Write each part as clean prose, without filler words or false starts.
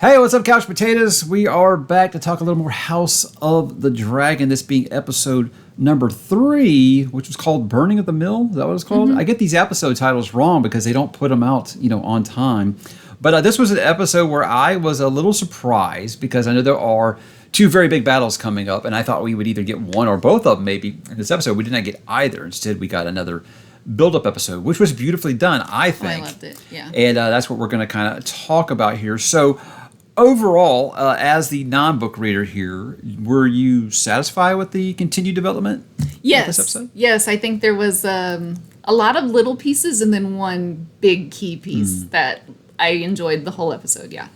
Hey, what's up, Couch Potatoes? We are back to talk a little more House of the Dragon, this being episode number 3, which was called Burning of the Mill. Is that what it's called? Mm-hmm. I get these episode titles wrong because they don't put them out, on time. But this was an episode where I was a little surprised because I know there are 2 very big battles coming up, and I thought we would either get one or both of them maybe in this episode. We did not get either. Instead, we got another build-up episode, which was beautifully done, I think. I loved it, yeah. And that's what we're going to kind of talk about here. So overall, as the non-book reader here, were you satisfied with the continued development of this episode? Yes, I think there was a lot of little pieces and then one big key piece that I enjoyed the whole episode, yeah.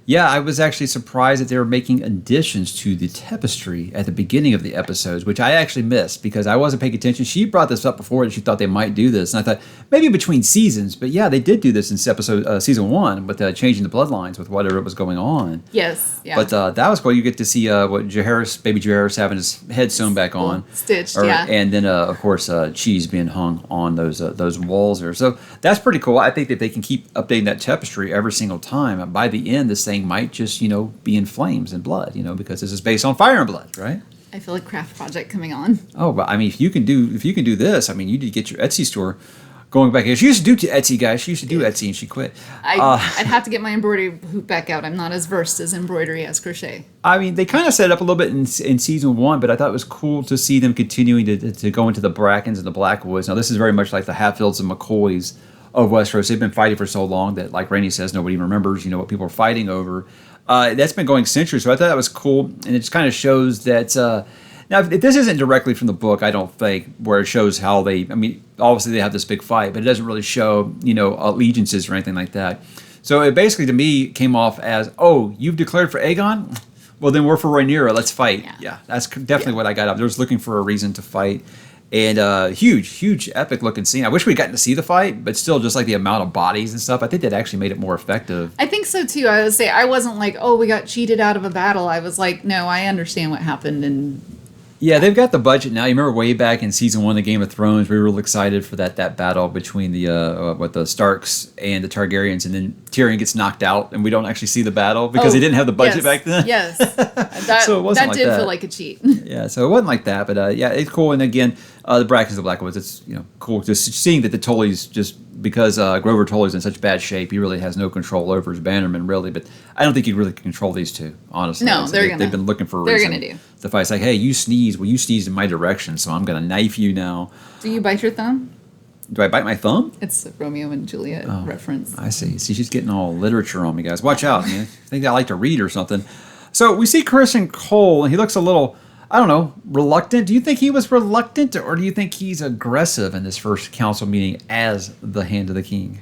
Yeah, I was actually surprised that they were making additions to the tapestry at the beginning of the episodes, which I actually missed because I wasn't paying attention. She brought this up before and she thought they might do this. And I thought maybe between seasons, but yeah, they did do this in season 1 with changing the bloodlines with whatever was going on. Yes, yeah. But that was cool. You get to see what baby Jaehaerys having his head sewn back on. Stitched, yeah. And then, of course, cheese being hung on those walls there. So that's pretty cool. I think that they can keep updating that tapestry every single time. And by the end, this thing might just, be in flames and blood, because this is based on fire and blood, right? I feel like craft project coming on. Oh, but I mean, if you can do this, I mean, you need to get your Etsy store going back. She used to do Etsy, guys. She used to do Etsy and she quit. I'd have to get my embroidery hoop back out. I'm not as versed as embroidery as crochet. I mean, they kind of set it up a little bit in season 1, but I thought it was cool to see them continuing to go into the Brackens and the Blackwoods. Now, this is very much like the Hatfields and McCoys of Westeros. They've been fighting for so long that, like Raina says, nobody remembers, what people are fighting over. That's been going centuries, so I thought that was cool, and it just kind of shows that. Now, if this isn't directly from the book, I don't think, where it shows how obviously they have this big fight, but it doesn't really show, allegiances or anything like that. So it basically, to me, came off as, oh, you've declared for Aegon? Well, then we're for Rhaenyra. Let's fight. Yeah, that's definitely what I got up. They're just looking for a reason to fight. And huge, epic-looking scene. I wish we'd gotten to see the fight, but still, just like the amount of bodies and stuff, I think that actually made it more effective. I think so, too. I would say I wasn't like, oh, we got cheated out of a battle. I was like, no, I understand what happened. And yeah, they've got the budget now. You remember way back in season 1 of Game of Thrones, we were real excited for that battle between the Starks and the Targaryens, and then Tyrion gets knocked out, and we don't actually see the battle because they didn't have the budget back then. Yes, so it wasn't that did feel like a cheat. Yeah, so it wasn't like that, but yeah, it's cool. And again, the Brackens, the Blackwoods, it's cool just seeing that the Tullys, just because Grover Tully's in such bad shape, he really has no control over his bannermen, really. But I don't think he really can control these 2, honestly. No, they've been looking for a reason. They're gonna do the fight. It's like, hey, you sneeze. Well, you sneezed in my direction, so I'm gonna knife you now. Do you bite your thumb? Do I bite my thumb? It's a Romeo and Juliet reference. I see. See, she's getting all literature on me, guys. Watch out, man. I think I like to read or something. So we see Christian Cole, and he looks a little, I don't know, reluctant. Do you think he was reluctant, or do you think he's aggressive in this first council meeting as the Hand of the King?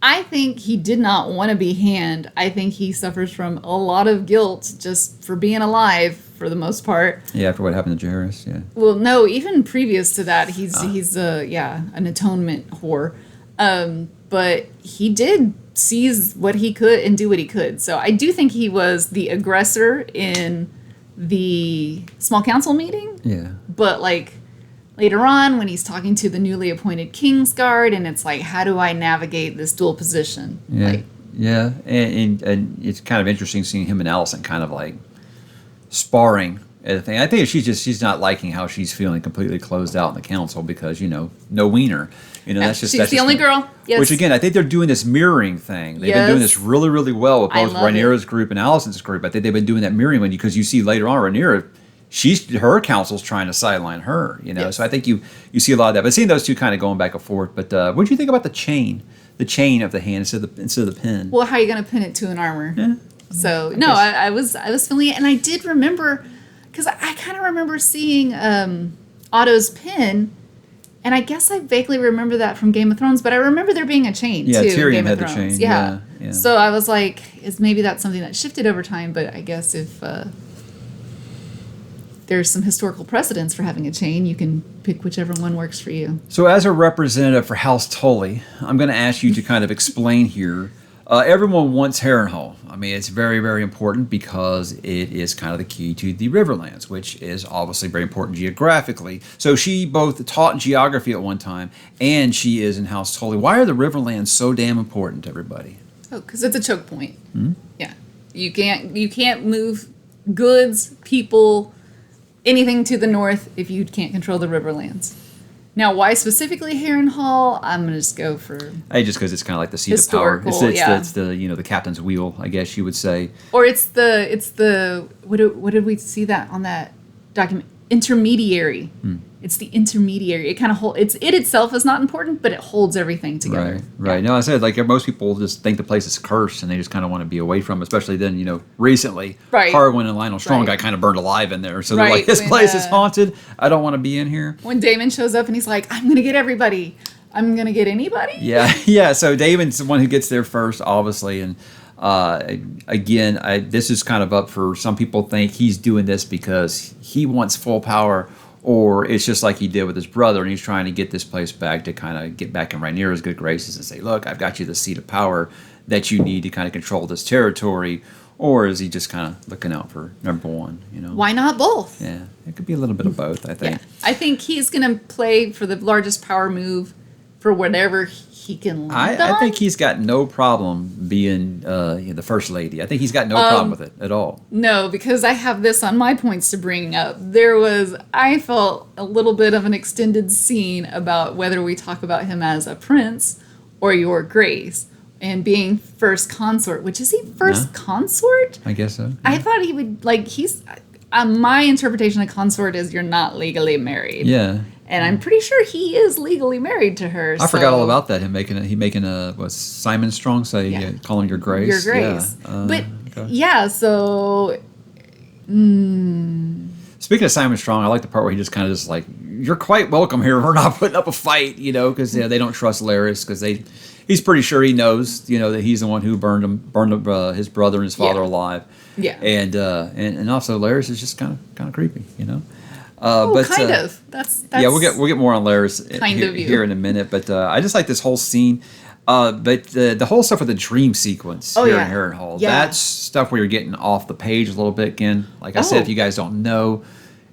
I think he did not want to be Hand. I think he suffers from a lot of guilt just for being alive, for the most part. Yeah, after what happened to Jaehaerys, yeah. Well, no, even previous to that, he's an atonement whore. But he did seize what he could and do what he could. So I do think he was the aggressor in the small council meeting. Yeah. But later on, when he's talking to the newly appointed Kingsguard, and it's like, how do I navigate this dual position? Yeah, and it's kind of interesting seeing him and Alicent kind of like sparring at a thing. I think she's not liking how she's feeling completely closed out in the council because no wiener. She's the only girl. Yes. Which again, I think they're doing this mirroring thing. They've been doing this really, really well with both Rhaenyra's group and Alicent's group. I think they've been doing that mirroring one because you see later on Rhaenyra, her council's trying to sideline her. Yes. So I think you see a lot of that. But seeing those 2 kind of going back and forth. But what do you think about the chain of the hand instead of the pin? Well, how are you going to pin it to an armor? Yeah. So I was feeling it, and I did remember, because I kind of remember seeing Otto's pin, and I guess I vaguely remember that from Game of Thrones, but I remember there being a chain too. Tyrion Game had of the Thrones. chain. Yeah. Yeah. So I was like, maybe that's something that shifted over time, but I guess if there's some historical precedence for having a chain, you can pick whichever one works for you. So as a representative for House Tully, I'm going to ask you to kind of explain here Everyone wants Harrenhal. I mean, it's very, very important because it is kind of the key to the Riverlands, which is obviously very important geographically. So she both taught geography at one time, and she is in House Tully. Why are the Riverlands so damn important to everybody? Oh, because it's a choke point. Yeah, you can't move goods, people, anything to the north if you can't control the Riverlands. Now, why specifically Harrenhal? I'm gonna just go for Just because it's kind of like the seat of power. It's the the captain's wheel, I guess you would say. Or it's the what did we see that on that document? Intermediary. It's the intermediary. It kind of it itself is not important, but it holds everything together. Right. No, I said like most people just think the place is cursed and they just kind of want to be away from it, especially then, recently Harwin and Lionel Strong got kind of burned alive in there. So they're like, this place is haunted. I don't want to be in here. When Damon shows up and he's like, I'm going to get everybody. I'm going to get anybody? Yeah. So Damon's the one who gets there first, obviously. And again, this is kind of up for some people think he's doing this because he wants full power, or it's just like he did with his brother, and he's trying to get this place back to kind of get back in Rhaenyra's good graces and say, look, I've got you the seat of power that you need to kind of control this territory. Or is he just kind of looking out for number one? Why not both? Yeah, it could be a little bit of both, I think. Yeah. I think he's going to play for the largest power move for whatever he can land on. I think he's got no problem being the first lady. I think he's got no problem with it at all. No, because I have this on my points to bring up. I felt a little bit of an extended scene about whether we talk about him as a prince or your grace, and being first consort. Which is he first consort? I guess so. Yeah. I thought he would my interpretation of consort is you're not legally married. Yeah. And I'm pretty sure he is legally married to her. I forgot all about that. Him making Simon Strong say, call him your grace. Your grace. Yeah. So. Speaking of Simon Strong, I like the part where he just kind of just like, you're quite welcome here. We're not putting up a fight, because they don't trust Larys because he's pretty sure he knows, that he's the one who burned his brother and his father alive. Yeah. And also Larys is just kind of creepy, kind of. That's we'll get more on Larys here in a minute. But I just like this whole scene. But the whole stuff with the dream sequence here in Harrenhal, that's stuff where you're getting off the page a little bit again. Like I said, if you guys don't know,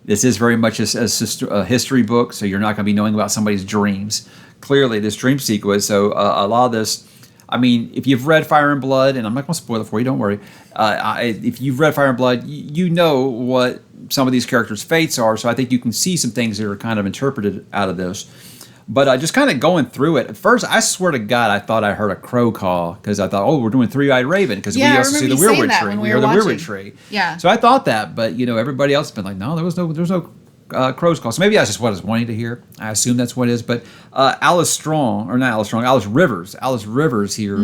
this is very much a history book, so you're not going to be knowing about somebody's dreams. Clearly, this dream sequence. So a lot of this. I mean, if you've read Fire and Blood, and I'm not going to spoil it for you, don't worry. If you've read Fire and Blood, you know what some of these characters' fates are, so I think you can see some things that are kind of interpreted out of this. But just kind of going through it, at first, I swear to God, I thought I heard a crow call, because I thought, we're doing Three-Eyed Raven, because we also see the Weirwood tree. We heard the Weirwood tree. Yeah. So I thought that, but, everybody else has been like, no, there was no crow's call. So maybe that's just what I was wanting to hear. I assume that's what it is. But Alice Rivers. Alice Rivers here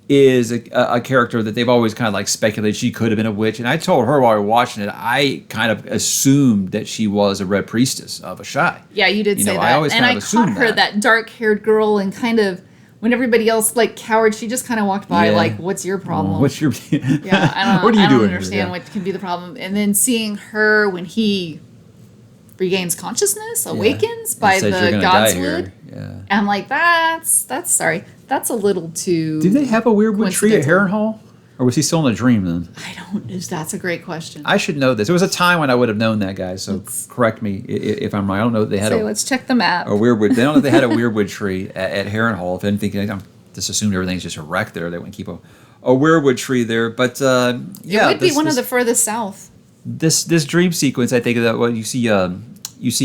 is a character that they've always kind of like speculated she could have been a witch. And I told her while we were watching it, I kind of assumed that she was a Red Priestess of Asshai. Yeah, you did say that. I always and kind of assumed I caught her, that dark-haired girl, and kind of when everybody else like cowered, she just kind of walked by like, "What's your problem? What's your I what are you doing? I don't understand what can be the problem." And then seeing her when he regains consciousness, awakens by the Godswood. Yeah. And I'm like, that's a little too. Did they have a Weirwood tree at Harrenhal? Or was he still in a dream then? That's a great question. I should know this. There was a time when I would have known that, guys, so correct me if I'm wrong. I don't know that they had let's check the map. A Weirwood. They don't know if they had a Weirwood tree at Harrenhal. If anything, I'm just assumed everything's just a wreck there. They wouldn't keep a Weirwood tree there. But it would be one of the furthest south. This dream sequence, I think that what you see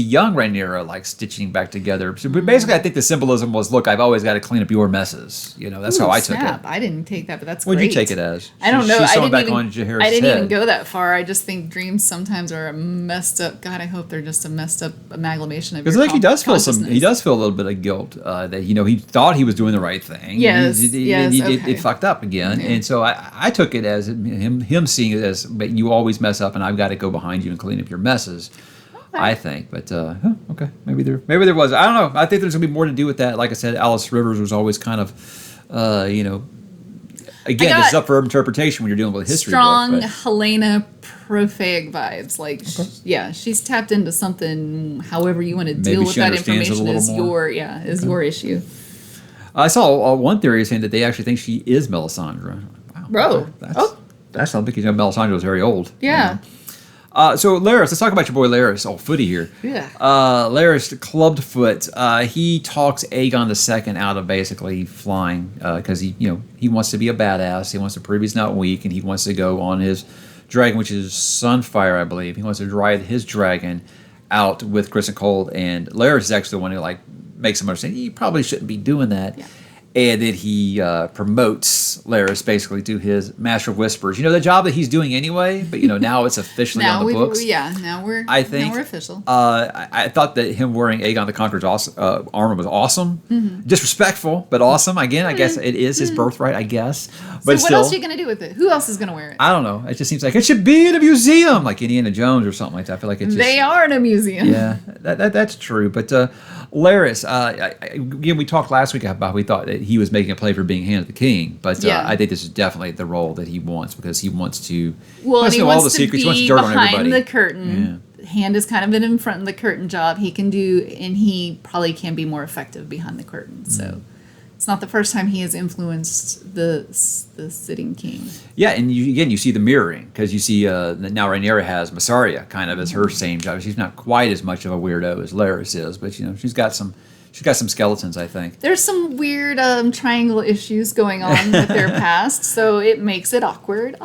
young Rhaenyra like stitching back together. So basically, I think the symbolism was, look, I've always got to clean up your messes. That's how I took it. I didn't take that, but that's great. What did you take it as? I don't know. She's I didn't even go that far. I just think dreams sometimes are a messed up. God, I hope they're just a messed up amalgamation of. Because he does feel a little bit of guilt that he thought he was doing the right thing. Yes, it fucked up again, and so I took it as him seeing it as, but you always mess up, and I've got to go behind you and clean up your messes. I think, but okay, maybe there was. I don't know. I think there's gonna be more to do with that. Like I said, Alice Rivers was always kind of, again, this is up for interpretation when you're dealing with a history strong book. Helena Profeg vibes. Like, she's tapped into something. However you want to deal with that information is your issue. I saw one theory saying that they actually think she is Melisandre. Wow. Bro. That's not because Melisandre was very old. Yeah. You know? So Laris, let's talk about your boy Laris, all footy here. Yeah. Laris, clubbed foot. He talks Aegon II out of basically flying because he wants to be a badass. He wants to prove he's not weak, and he wants to go on his dragon, which is Sunfire, I believe. He wants to ride his dragon out with Chris and Cold, and Laris is actually the one who makes him understand you probably shouldn't be doing that. Yeah. And then he promotes Laris basically to his Master of Whispers. The job that he's doing anyway, but now it's officially on the books. Now we're official. I thought that him wearing Aegon the Conqueror's armor was awesome. Mm-hmm. Disrespectful, but awesome. Again, I guess it is his birthright, I guess. But what else are you going to do with it? Who else is going to wear it? I don't know. It just seems like it should be in a museum, like Indiana Jones or something like that. I feel like it's just... They are in a museum. Yeah, that's true. But Laris, again, we talked last week about how we thought that he was making a play for being Hand of the King, but I think this is definitely the role that he wants because he wants to know all the secrets. He wants to dirt on everybody. Behind the curtain. Yeah. Hand has kind of been in front of the curtain job. He can do, and he probably can be more effective behind the curtain. So it's not the first time he has influenced the sitting king. Yeah, and you see the mirroring because you see now Rhaenyra has Mysaria kind of as her same job. She's not quite as much of a weirdo as Laris is, but she's got some skeletons, I think. There's some weird triangle issues going on with their past, so it makes it awkward.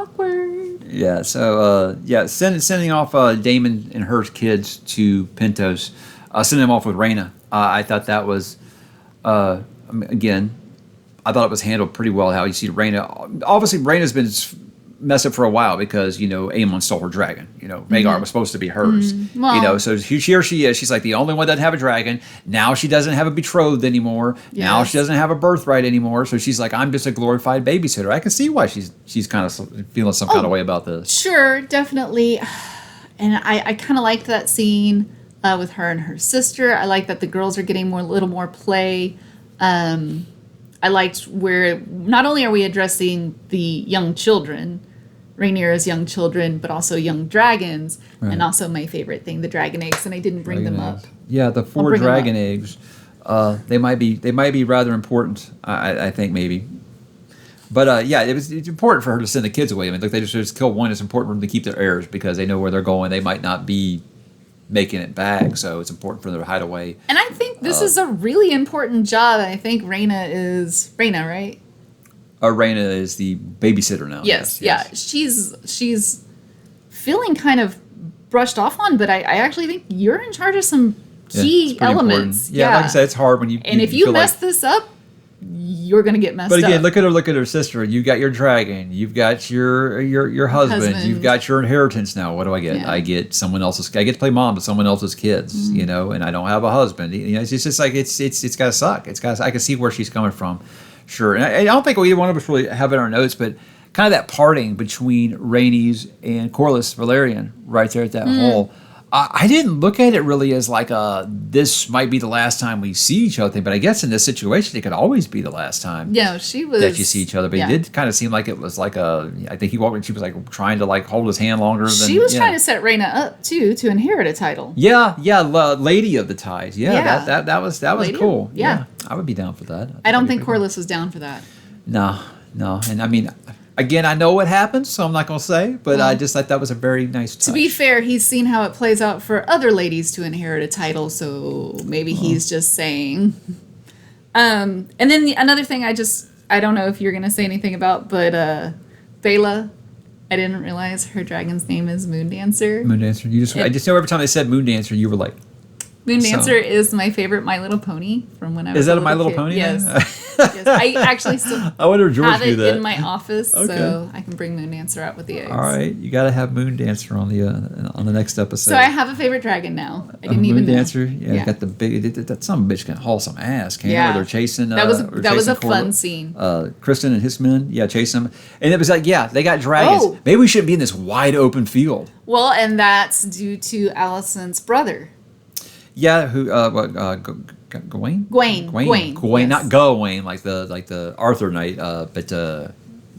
Yeah, so, sending off Daemon and her kids to Pentos, sending them off with Raina. I thought that was, again, I thought it was handled pretty well how you see Raina. Obviously, Raina's been messed up for a while because Aemon stole her dragon. Rhaegar was supposed to be hers. Well, so here she is. She's like the only one that doesn't have a dragon. Now she doesn't have a betrothed anymore. Yes. Now she doesn't have a birthright anymore. So she's like, I'm just a glorified babysitter. I can see why she's kind of feeling some kind of way about this. Sure, definitely. And I kind of liked that scene with her and her sister. I like that the girls are getting a little more play. I liked where not only are we addressing the young children, Rhaenyra's young children, but also young dragons, and also my favorite thing, the dragon eggs, and I didn't bring them up. Yeah, the 4 dragon eggs. They might be rather important. I think maybe. But it's important for her to send the kids away. I mean, they just kill one. It's important for them to keep their heirs because they know where they're going. They might not be making it back, so it's important for them to hide away. And I think this is a really important job. I think Raina, right? Raina is the babysitter now. Yes. Yeah. She's feeling kind of brushed off on, but I actually think you're in charge of some key elements. Yeah, like I said, it's hard when you... And if you mess this up, you're going to get messed up. But again, look at her sister. You got your dragon. You've got your husband. You've got your inheritance now. What do I get? Yeah. I get to play mom to someone else's kids, and I don't have a husband. It's just like it's got to suck. I can see where she's coming from. Sure. And I don't think either one of us really have it in our notes, but kind of that parting between Rhaenys and Corlys Velaryon right there at that hole. I didn't look at it really as like this might be the last time we see each other thing, but I guess in this situation it could always be the last time. Yeah, she was that you see each other. But it did kind of seem like it was like I think he walked. She was like trying to hold his hand longer. She was trying to set Raina up too to inherit a title. Yeah, Lady of the Tides. Yeah. That was cool. Yeah, I would be down for that. I don't think Corlys was down for that. No, and I mean. Again, I know what happens, so I'm not going to say, but I just thought that was a very nice touch. To be fair, he's seen how it plays out for other ladies to inherit a title, so maybe he's just saying. And then another thing I don't know if you're going to say anything about, but Baela, I didn't realize her dragon's name is Moondancer. Moondancer. I just know every time they said Moondancer, you were like... Moondancer is my favorite My Little Pony from when I was Is that a My Little Pony? Yes. Yes. I actually still I wonder if George have it knew that. in my office, so I can bring Moondancer out with the eggs. All right, you got to have Moondancer on the next episode. So I have a favorite dragon now. I didn't even know. Moondancer, yeah, got the big. That some bitch can haul some ass. Can't where they're chasing. That was a fun scene. Kristen and his men, chasing them, and it was like, they got dragons. Oh. Maybe we shouldn't be in this wide open field. Well, and that's due to Alicent's brother. Yeah, who? Gawain? Gawain, not Gawain like the Arthur Knight, but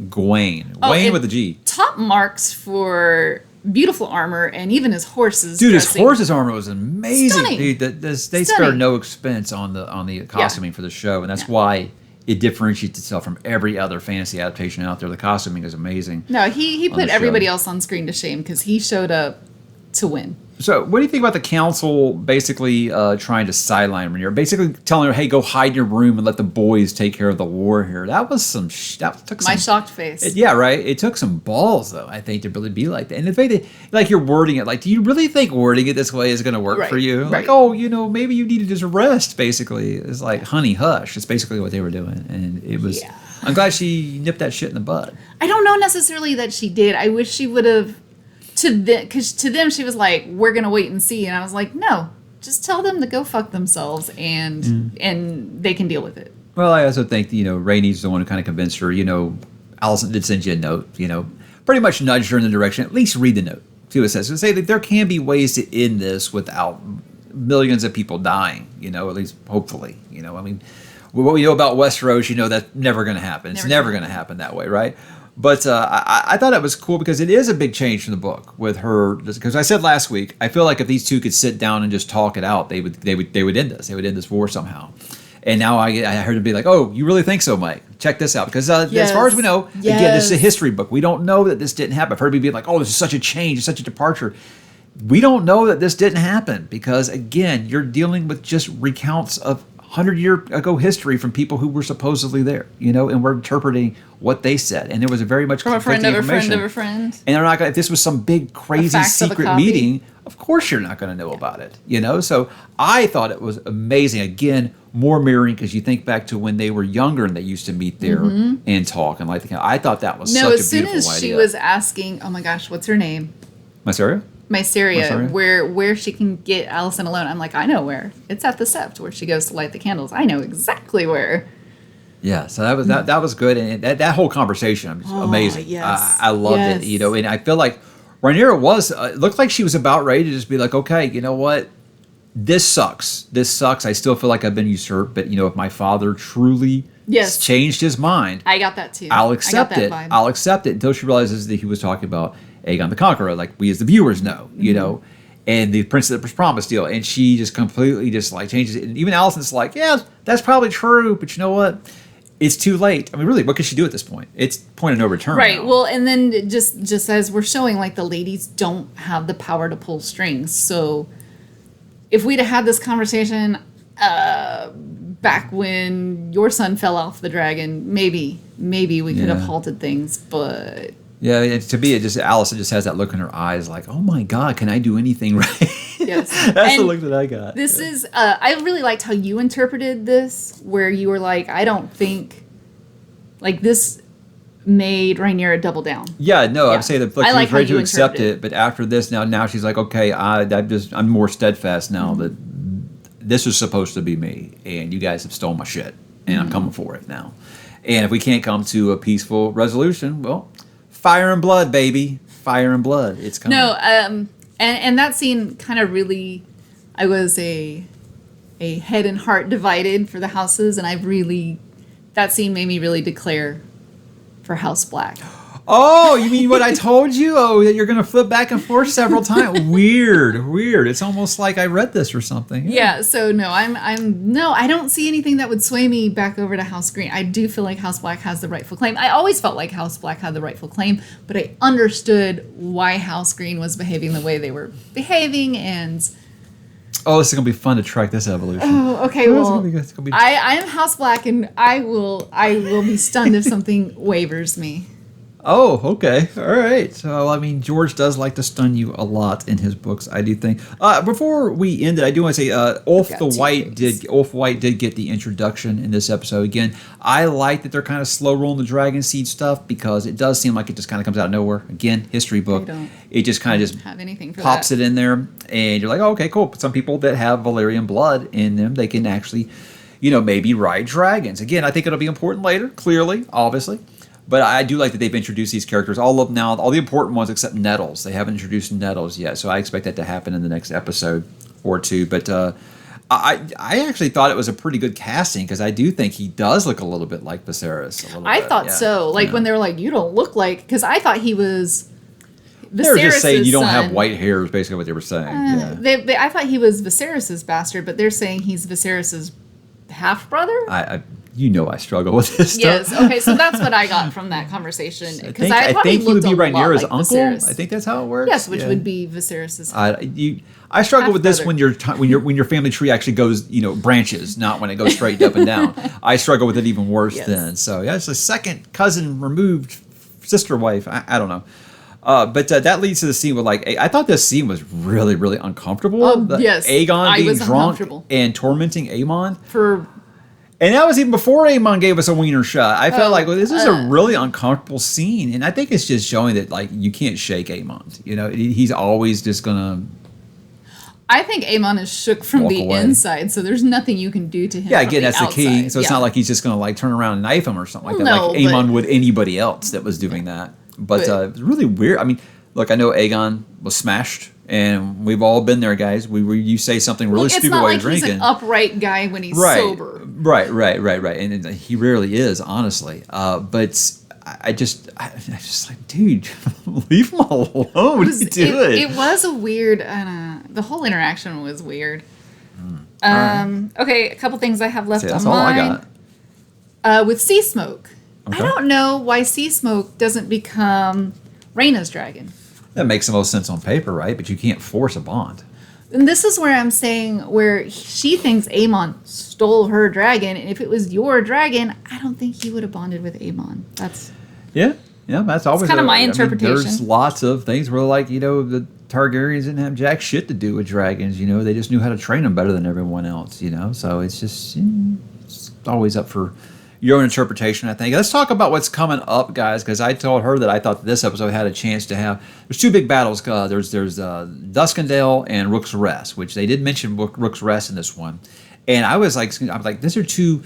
Gawain. Gawain with a G. Top marks for beautiful armor and even his horse's. Dude, dressing. his horse's armor was amazing. Stunning. Dude, they spared no expense on the costuming for the show, and that's why it differentiates itself from every other fantasy adaptation out there. The costuming is amazing. No, he put everybody else on screen to shame because he showed up to win. So, what do you think about the council basically trying to sideline Rhaenyra? Basically telling her, "Hey, go hide in your room and let the boys take care of the war here." That was that took some... My shocked face. Yeah, right. It took some balls, though, I think, to really be like that. And the fact that, like, you're wording it, like, do you really think wording it this way is going to work for you? Like, oh, maybe you need to just rest, basically. It's like, honey, hush. It's basically what they were doing. And it was... Yeah. I'm glad she nipped that shit in the bud. I don't know necessarily that she did. I wish she would have... Because to them, she was like, we're going to wait and see. And I was like, no, just tell them to go fuck themselves and they can deal with it. Well, I also think, Rainey's the one who kind of convinced her, Allison did send you a note, pretty much nudged her in the direction, at least read the note, see what it says. So say that there can be ways to end this without millions of people dying, at least hopefully, I mean, what we know about Westeros, that's never going to happen. It's never going to happen that way, right? But I thought it was cool because it is a big change from the book with her. Because I said last week, I feel like if these two could sit down and just talk it out, they would end this. They would end this war somehow. And now I heard him be like, "Oh, you really think so, Mike? Check this out." Because as far as we know, again, this is a history book. We don't know that this didn't happen. I've heard people be like, "Oh, this is such a change, such a departure." We don't know that this didn't happen because, again, you're dealing with just recounts of 100-year-ago history from people who were supposedly there, and we're interpreting what they said. And there was a very much from a friend of a friend of a friend. And they're not going. If this was some big, crazy secret meeting, of course you're not going to know about it, So I thought it was amazing. Again, more mirroring because you think back to when they were younger and they used to meet there and talk and I thought that was such a beautiful idea. As soon as she was asking, oh my gosh, what's her name? Mysaria, where she can get Allison alone. I'm like, I know where. It's at the Sept where she goes to light the candles. I know exactly where. Yeah, so that was good, and that whole conversation was amazing. Yes. I loved it, and I feel like Rhaenyra was looked like she was about ready to just be like, okay, you know what, this sucks. I still feel like I've been usurped, but if my father truly changed his mind, I got that too. I'll accept it. Vibe. I'll accept it until she realizes that he was talking about Aegon the Conqueror, like we as the viewers know, and the Prince that was Promised deal, and she just completely just like changes it. And even Allison's like, yeah, that's probably true, but you know what? It's too late. I mean, really, what could she do at this point? It's point of no return. Right. Now. Well, and then just as we're showing, like the ladies don't have the power to pull strings. So if we'd have had this conversation back when your son fell off the dragon, maybe we could have halted things, but. Yeah, to be Allison just has that look in her eyes, like, oh my God, can I do anything right? Yes, that's the look that I got. This is I really liked how you interpreted this, where you were like, I don't think, like this made Rhaenyra double down. Yeah, no, I'm saying that she was ready to accept it, but after this, now she's like, okay, I'm more steadfast now that this is supposed to be me, and you guys have stolen my shit, and I'm coming for it now. And if we can't come to a peaceful resolution, well. Fire and blood, baby. Fire and blood. It's coming. No, and that scene kind of really, I was a head and heart divided for the houses, and that scene made me really declare for House Black. Oh, you mean what I told you? Oh, that you're going to flip back and forth several times. Weird. It's almost like I read this or something. Yeah. So no, I don't see anything that would sway me back over to House Green. I do feel like House Black has the rightful claim. I always felt like House Black had the rightful claim, but I understood why House Green was behaving the way they were behaving, and. Oh, this is gonna be fun to track this evolution. Oh, okay. Well, I am House Black, and I will be stunned if something wavers me. Oh, okay. All right. So, I mean, George does like to stun you a lot in his books, I do think. Before we end it, I do want to say Ulf White did get the introduction in this episode. Again, I like that they're kind of slow rolling the Dragon Seed stuff because it does seem like it just kind of comes out of nowhere. Again, history book. It just kind of just have anything for pops it in there, and you're like, oh, okay, cool. But some people that have Valyrian blood in them, they can actually, maybe ride dragons. Again, I think it'll be important later, clearly, obviously. But I do like that they've introduced these characters, all the important ones except Nettles. They haven't introduced Nettles yet, so I expect that to happen in the next episode or two. But I actually thought it was a pretty good casting because I do think he does look a little bit like Viserys. I thought so. Like when they were like, "You don't look like," because I thought he was. They were just saying you don't have white hair is basically what they were saying. I thought he was Viserys' bastard, but they're saying he's Viserys' half brother. You know I struggle with this Yes. stuff. Okay. So that's what I got from that conversation. Because I think he would be right Rhaenyra's uncle. I think that's how it works. Yes, which would be Viserys's. I struggle with this half-brother. when your family tree actually goes branches, not when it goes straight up and down. I struggle with it even worse then. So yeah, it's a second cousin removed sister wife. I don't know. But that leads to the scene with I thought this scene was really, really uncomfortable. Yes, Aegon I being was drunk uncomfortable. and tormenting Aemon. And that was even before Aemon gave us a wiener shot. I felt this is a really uncomfortable scene, and I think it's just showing that you can't shake Aemon. He's always just gonna. I think Aemon is shook from the inside, so there's nothing you can do to him. Yeah, again, that's the key. So it's not like he's just gonna turn around and knife him or something like that, like Aemon would anybody else that was doing that. But it's really weird. I mean, look, I know Aegon was smashed. And we've all been there, guys. You say something really stupid while you're drinking. He's an upright guy when he's sober. Right. And he rarely is, honestly. But I just like, dude, leave him alone. What are you doing? It was a weird. The whole interaction was weird. Right. Okay, a couple things I have left on that's all I got. With Sea Smoke, okay. I don't know why Sea Smoke doesn't become Rhaena's dragon. That makes the most sense on paper, right? But you can't force a bond. And this is where I'm saying where she thinks Aemon stole her dragon, and if it was your dragon, I don't think he would have bonded with Aemon. That's that's always kind of my interpretation. There's lots of things where the Targaryens didn't have jack shit to do with dragons. They just knew how to train them better than everyone else. So it's just it's always up for your own interpretation, I think. Let's talk about what's coming up, guys, because I told her that I thought this episode had a chance to have. There's two big battles. There's Duskendale and Rook's Rest, which they did mention Rook's Rest in this one, and I was like, these are two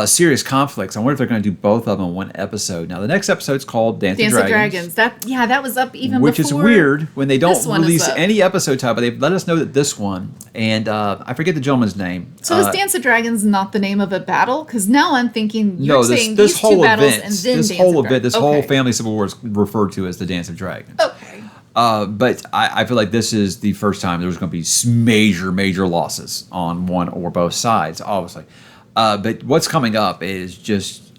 serious conflicts. I wonder if they're going to do both of them in one episode. Now, the next episode's called Dance of Dragons. That was up even which before. Which is weird when they don't release any episode title, but they've let us know that this one, and I forget the gentleman's name. So is Dance of Dragons not the name of a battle? Because now I'm thinking saying this these whole two battles event, and then this Dance whole of event, this Dragons. whole family civil war is referred to as the Dance of Dragons. Okay. But I feel like this is the first time there's going to be major losses on one or both sides, obviously. But what's coming up is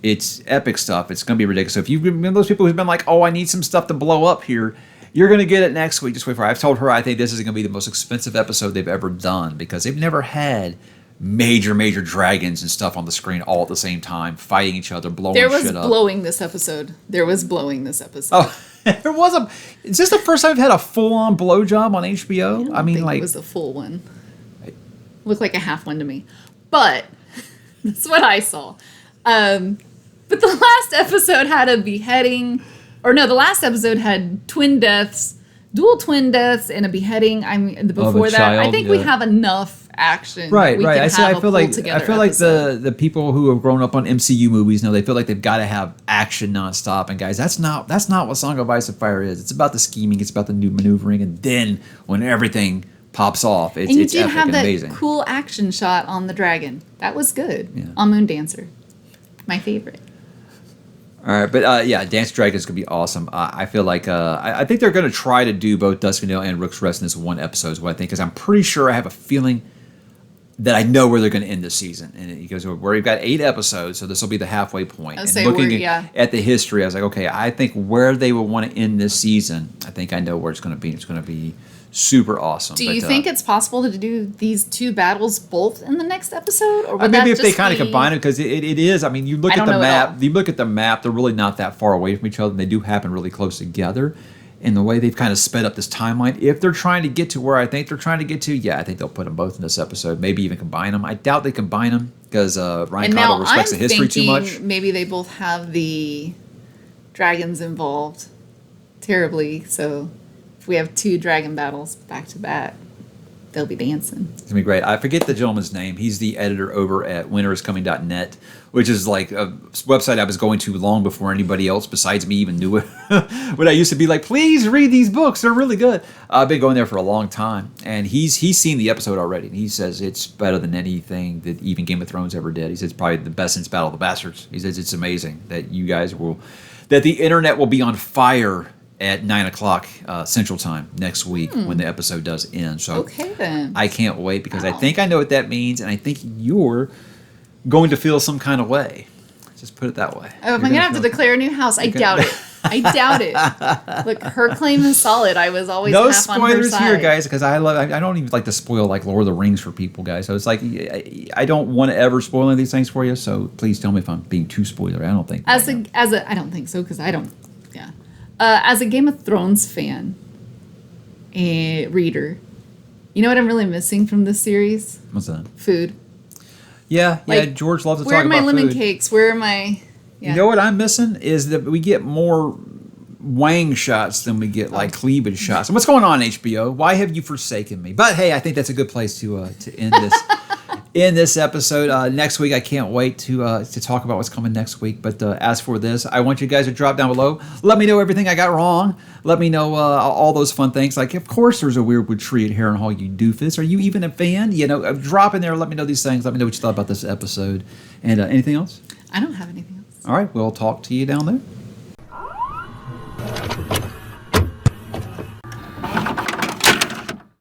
it's epic stuff. It's going to be ridiculous. So if you've been those people who've been like, I need some stuff to blow up here, you're going to get it next week. Just wait for it. I've told her I think this is going to be the most expensive episode they've ever done because they've never had major dragons and stuff on the screen all at the same time, fighting each other, blowing shit up. There was blowing this episode. Oh, there was a... Is this the first time I've had a full-on blowjob on HBO? I think it was a full one. Looked like a half one to me. But... That's what I saw. But the last episode had a beheading. Or no, the last episode had dual twin deaths, and a beheading. Before that, I think we have enough action. Right. I feel like the people who have grown up on MCU movies know they feel like they've got to have action nonstop. And guys, that's not what Song of Ice and Fire is. It's about the scheming. It's about the new maneuvering, and then when everything pops off, it's epic and amazing. And you did have that cool action shot on the dragon. That was good. Yeah. On Moon Dancer. My favorite. All right, but Dance Dragon is going to be awesome. I feel like I think they're going to try to do both Duskendale and Rook's Rest in this one episode is what I think, because I'm pretty sure I have a feeling that I know where they're going to end this season. And he goes, we've got 8 episodes, so this will be the halfway point. And looking at the history, I was like, okay, I think where they will want to end this season, I think I know where it's going to be. It's going to be super awesome. Do you think it's possible to do these two battles both in the next episode, or would maybe if they kind of combine them, because it is. I mean, you look at the map. You look at the map; they're really not that far away from each other, and they do happen really close together. And the way they've kind of sped up this timeline, if they're trying to get to where I think they're trying to get to, I think they'll put them both in this episode. Maybe even combine them. I doubt they combine them because Ryan Coogler respects the history too much. Maybe they both have the dragons involved terribly, so. We have 2 dragon battles back to back. They'll be dancing. It's going to be great. I forget the gentleman's name. He's the editor over at winteriscoming.net, which is like a website I was going to long before anybody else besides me even knew it. When I used to be like, please read these books. They're really good. I've been going there for a long time. And he's seen the episode already. And he says it's better than anything that even Game of Thrones ever did. He says it's probably the best since Battle of the Bastards. He says it's amazing that that the internet will be on fire at 9:00 Central Time next week when the episode does end. So okay, then. I can't wait because I think I know what that means, and I think you're going to feel some kind of way. Just put it that way. Oh, am I gonna have to declare a new house? I doubt it. I doubt it. Look, her claim is solid. I was always no half on her spoilers side. here, guys, because I don't even like to spoil like Lord of the Rings for people, guys. So it's like I don't want to ever spoil any of these things for you. So please tell me if I'm being too spoiler. I don't think. I don't think so because I don't. Yeah. As a Game of Thrones fan, a reader, you know what I'm really missing from this series? What's that? Food. Yeah. Like, George loves to talk where are about my lemon food. cakes? Where are my? Yeah. You know what I'm missing is that we get more wang shots than we get like cleavage shots. And what's going on, HBO? Why have you forsaken me? But hey, I think that's a good place to end this this episode. Next week, I can't wait to talk about what's coming next week. But as for this, I want you guys to drop down below. Let me know everything I got wrong. Let me know all those fun things. Like, of course, there's a Weirdwood tree at Harrenhal, you doofus. Are you even a fan? You know, drop in there. Let me know these things. Let me know what you thought about this episode. And anything else? I don't have anything else. All right, we'll talk to you down there.